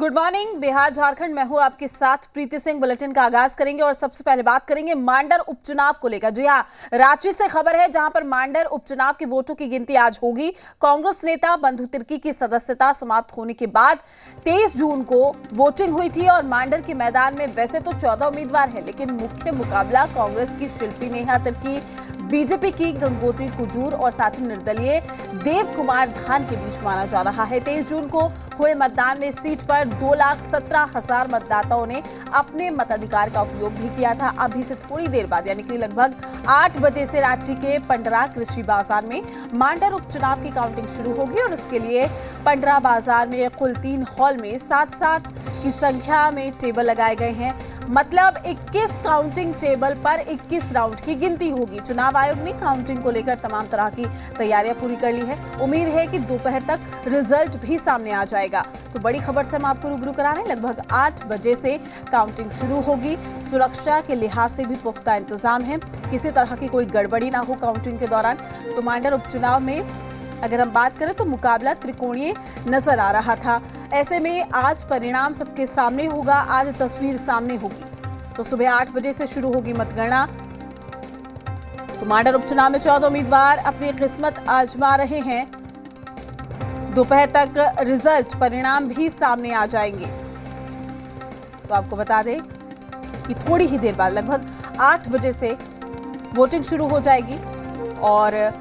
Good morning Bihar Jharkhand. मैं हूं आपके साथ प्रीति सिंह। बुलेटिन का आगाज करेंगे और सबसे पहले बात करेंगे मांडर उपचुनाव को लेकर। जी हां, रांची से खबर है जहां पर मांडर उपचुनाव के वोटों की गिनती आज होगी। कांग्रेस नेता बंधु तिर्की की सदस्यता समाप्त होने के बाद 23 जून को वोटिंग हुई थी और मांडर के मैदान में वैसे तो 14 उम्मीदवार हैं, लेकिन मुख्य मुकाबला कांग्रेस की शिल्पी नेहा तिर्की, बीजेपी की गंगोत्री कुजूर और साथ ही निर्दलीय देव कुमार धान के बीच माना जा रहा है। 23 जून को हुए मतदान में इस सीट पर 2,17,000 मतदाताओं ने अपने मताधिकार का उपयोग भी किया था। अभी से थोड़ी देर बाद यानी कि लगभग 8 बजे से रांची के पंडरा कृषि बाजार में मांडर उपचुनाव की काउंटिंग शुरू होगी और इसके लिए पंडरा बाजार में कुल 3 हॉल में 7-7 की संख्या में टेबल लगाए गए हैं। मतलब 21 काउंटिंग टेबल पर 21 राउंड की गिनती होगी। चुनाव आयोग ने काउंटिंग को लेकर तमाम तरह की तैयारियां पूरी कर ली है। उम्मीद है कि दोपहर तक रिजल्ट भी सामने आ जाएगा। तो बड़ी खबर से हम आपको रूबरू करा रहे हैं। लगभग 8 बजे से काउंटिंग शुरू होगी। सुरक्षा के लिहाज से भी पुख्ता इंतजाम है, किसी तरह की कोई गड़बड़ी ना हो काउंटिंग के दौरान। तो मांडर उपचुनाव में अगर हम बात करें तो मुकाबला त्रिकोणीय नजर आ रहा था। ऐसे में आज परिणाम सबके सामने होगा, आज तस्वीर सामने होगी। तो सुबह 8 बजे से शुरू होगी मतगणना। तो मांडर उपचुनाव में 14 उम्मीदवार अपनी किस्मत आजमा रहे हैं। दोपहर तक रिजल्ट परिणाम भी सामने आ जाएंगे। तो आपको बता दें कि थोड़ी ही देर बाद लगभग 8 बजे से वोटिंग शुरू हो जाएगी और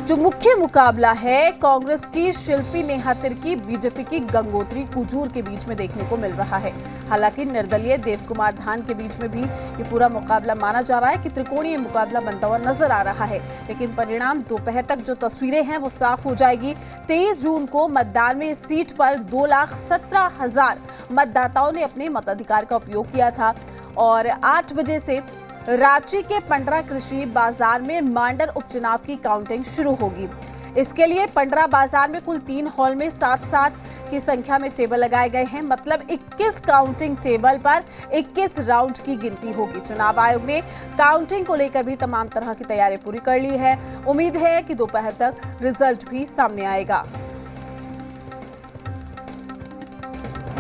जो मुख्य मुकाबला है कांग्रेस की शिल्पी नेहा तिर्की, बीजेपी की गंगोत्री कुजूर के बीच में देखने को मिल रहा है। हालांकि निर्दलीय देव कुमार धान के बीच में भी ये पूरा मुकाबला माना जा रहा है कि त्रिकोणीय मुकाबला बनता हुआ नजर आ रहा है। लेकिन परिणाम दोपहर तक जो तस्वीरें हैं वो साफ हो जाएगी। 23 जून को मतदान में इस सीट पर 2,17,000 मतदाताओं ने अपने मताधिकार का उपयोग किया था और 8 बजे से रांची के पंडरा कृषि बाजार में मांडर उपचुनाव की काउंटिंग शुरू होगी। इसके लिए पंडरा बाजार में कुल 3 हॉल में 7-7 की संख्या में टेबल लगाए गए हैं। मतलब 21 काउंटिंग टेबल पर 21 राउंड की गिनती होगी। चुनाव आयोग ने काउंटिंग को लेकर भी तमाम तरह की तैयारी पूरी कर ली है। उम्मीद है कि दोपहर तक रिजल्ट भी सामने आएगा।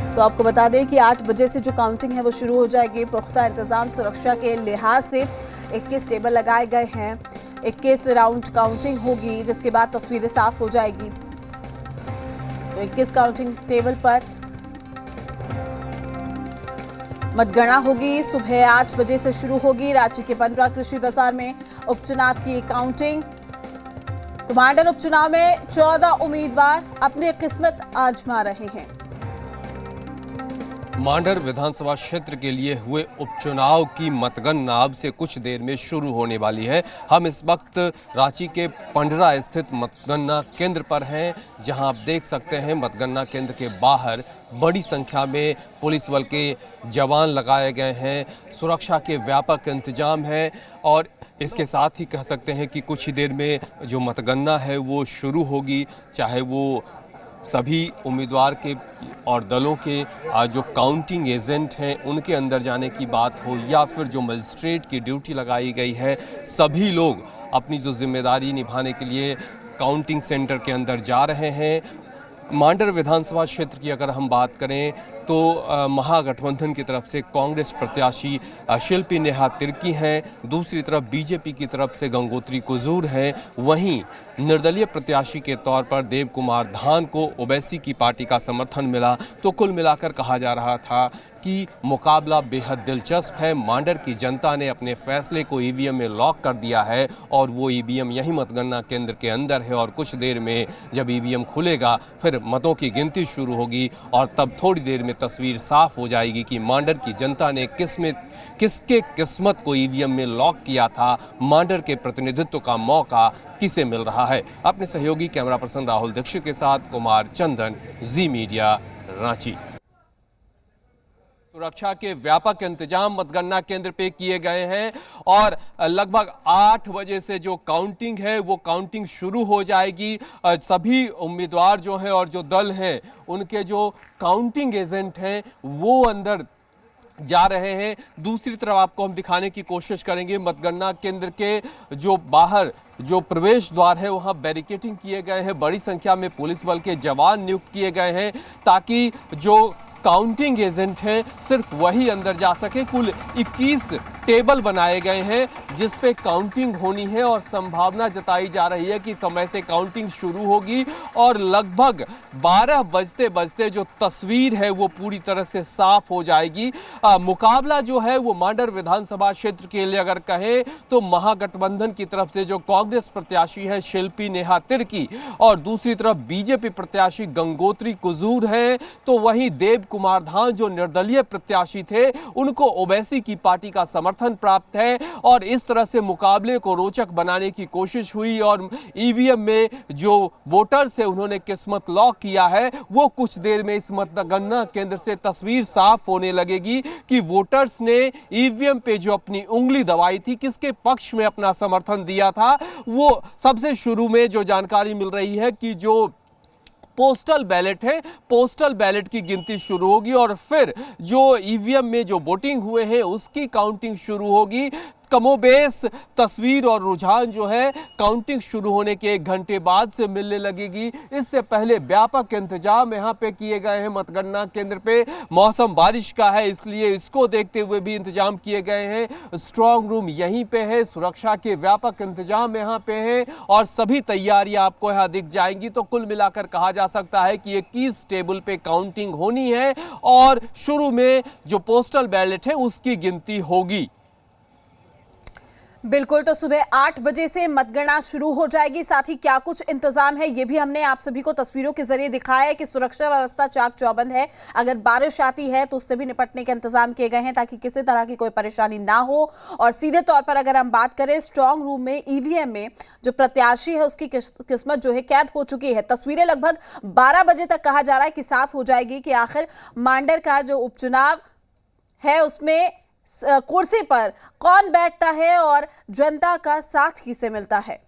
तो आपको बता दें कि 8 बजे से जो काउंटिंग है वो शुरू हो जाएगी। पुख्ता इंतजाम सुरक्षा के लिहाज से 21 टेबल लगाए गए हैं। 21 राउंड काउंटिंग होगी जिसके बाद तस्वीरें साफ हो जाएगी। तो 21 काउंटिंग टेबल पर मतगणना होगी। सुबह 8 बजे से शुरू होगी। रांची के पंडरा कृषि बाजार में उपचुनाव की काउंटिंग। तो मांडर उपचुनाव में 14 उम्मीदवार अपनी किस्मत आजमा रहे हैं। मांडर विधानसभा क्षेत्र के लिए हुए उपचुनाव की मतगणना अब से कुछ देर में शुरू होने वाली है। हम इस वक्त रांची के पंडरा स्थित मतगणना केंद्र पर हैं, जहां आप देख सकते हैं मतगणना केंद्र के बाहर बड़ी संख्या में पुलिस बल के जवान लगाए गए हैं। सुरक्षा के व्यापक इंतजाम है और इसके साथ ही कह सकते हैं कि कुछ ही देर में जो मतगणना है वो शुरू होगी। चाहे वो सभी उम्मीदवार के और दलों के जो काउंटिंग एजेंट हैं उनके अंदर जाने की बात हो या फिर जो मजिस्ट्रेट की ड्यूटी लगाई गई है, सभी लोग अपनी जो जिम्मेदारी निभाने के लिए काउंटिंग सेंटर के अंदर जा रहे हैं। मांडर विधानसभा क्षेत्र की अगर हम बात करें तो महागठबंधन की तरफ से कांग्रेस प्रत्याशी शिल्पी नेहा तिर्की हैं, दूसरी तरफ बीजेपी की तरफ से गंगोत्री कुजूर हैं, वहीं निर्दलीय प्रत्याशी के तौर पर देव कुमार धान को ओवैसी की पार्टी का समर्थन मिला। तो कुल मिलाकर कहा जा रहा था कि मुकाबला बेहद दिलचस्प है। मांडर की जनता ने अपने फैसले को ईवीएम में लॉक कर दिया है और वो ईवीएम यही मतगणना केंद्र के अंदर है और कुछ देर में जब ईवीएम खुलेगा फिर मतों की गिनती शुरू होगी और तब थोड़ी देर में तस्वीर साफ हो जाएगी कि मांडर की जनता ने किसके किस्मत को ईवीएम में लॉक किया था, मांडर के प्रतिनिधित्व का मौका किसे मिल रहा है। अपने सहयोगी कैमरा पर्सन राहुल दीक्षित के साथ कुमार चंदन, जी मीडिया, रांची। सुरक्षा के व्यापक इंतजाम मतगणना केंद्र पे किए गए हैं और लगभग 8 बजे से जो काउंटिंग है वो काउंटिंग शुरू हो जाएगी। सभी उम्मीदवार जो हैं और जो दल हैं उनके जो काउंटिंग एजेंट हैं वो अंदर जा रहे हैं। दूसरी तरफ आपको हम दिखाने की कोशिश करेंगे मतगणना केंद्र के जो बाहर जो प्रवेश द्वार है वहां बैरिकेडिंग किए गए हैं, बड़ी संख्या में पुलिस बल के जवान नियुक्त किए गए हैं ताकि जो काउंटिंग एजेंट हैं सिर्फ वही अंदर जा सके। कुल 21 टेबल बनाए गए हैं जिस पे काउंटिंग होनी है और संभावना जताई जा रही है कि समय से काउंटिंग शुरू होगी और लगभग 12 बजते बजते जो तस्वीर है वो पूरी तरह से साफ हो जाएगी। मुकाबला जो है वो मांडर विधानसभा क्षेत्र के लिए अगर कहें तो महागठबंधन की तरफ से जो कांग्रेस प्रत्याशी है शिल्पी नेहा तिर्की और दूसरी तरफ बीजेपी प्रत्याशी गंगोत्री कुजूर है, तो वहीं देव कुमार धान जो निर्दलीय प्रत्याशी थे उनको ओवैसी की पार्टी का समर्थन प्राप्त है और इस तरह से मुकाबले को रोचक बनाने की कोशिश हुई और ईवीएम में जो वोटर्स है उन्होंने किस्मत लॉक किया है। वो कुछ देर में इस मतगणना केंद्र से तस्वीर साफ होने लगेगी कि वोटर्स ने ईवीएम पे जो अपनी उंगली दबाई थी किसके पक्ष में अपना समर्थन दिया था। वो सबसे शुरू में जो जानकारी मिल रही है कि जो पोस्टल बैलेट है, पोस्टल बैलेट की गिनती शुरू होगी और फिर जो ईवीएम में जो वोटिंग हुए हैं उसकी काउंटिंग शुरू होगी। कमोबेश तस्वीर और रुझान जो है काउंटिंग शुरू होने के 1 घंटे बाद से मिलने लगेगी। इससे पहले व्यापक इंतजाम यहाँ पे किए गए हैं मतगणना केंद्र पे। मौसम बारिश का है इसलिए इसको देखते हुए भी इंतजाम किए गए हैं। स्ट्रांग रूम यहीं पे है, सुरक्षा के व्यापक इंतजाम यहाँ पे हैं और सभी तैयारियां आपको यहाँ दिख जाएंगी। तो कुल मिलाकर कहा जा सकता है कि 21 टेबल पे काउंटिंग होनी है और शुरू में जो पोस्टल बैलेट है उसकी गिनती होगी। बिल्कुल, तो सुबह 8 बजे से मतगणना शुरू हो जाएगी। साथ ही क्या कुछ इंतजाम है ये भी हमने आप सभी को तस्वीरों के जरिए दिखाया है कि सुरक्षा व्यवस्था चाक चौबंद है। अगर बारिश आती है तो उससे भी निपटने के इंतजाम किए गए हैं ताकि किसी तरह की कोई परेशानी ना हो। और सीधे तौर पर अगर हम बात करें स्ट्रांग रूम में ईवीएम में जो प्रत्याशी है उसकी किस्मत जो है कैद हो चुकी है। तस्वीरें लगभग 12 बजे तक कहा जा रहा है कि साफ हो जाएगी कि आखिर मांडर का जो उपचुनाव है उसमें कुर्सी पर कौन बैठता है और जनता का साथ किसे मिलता है।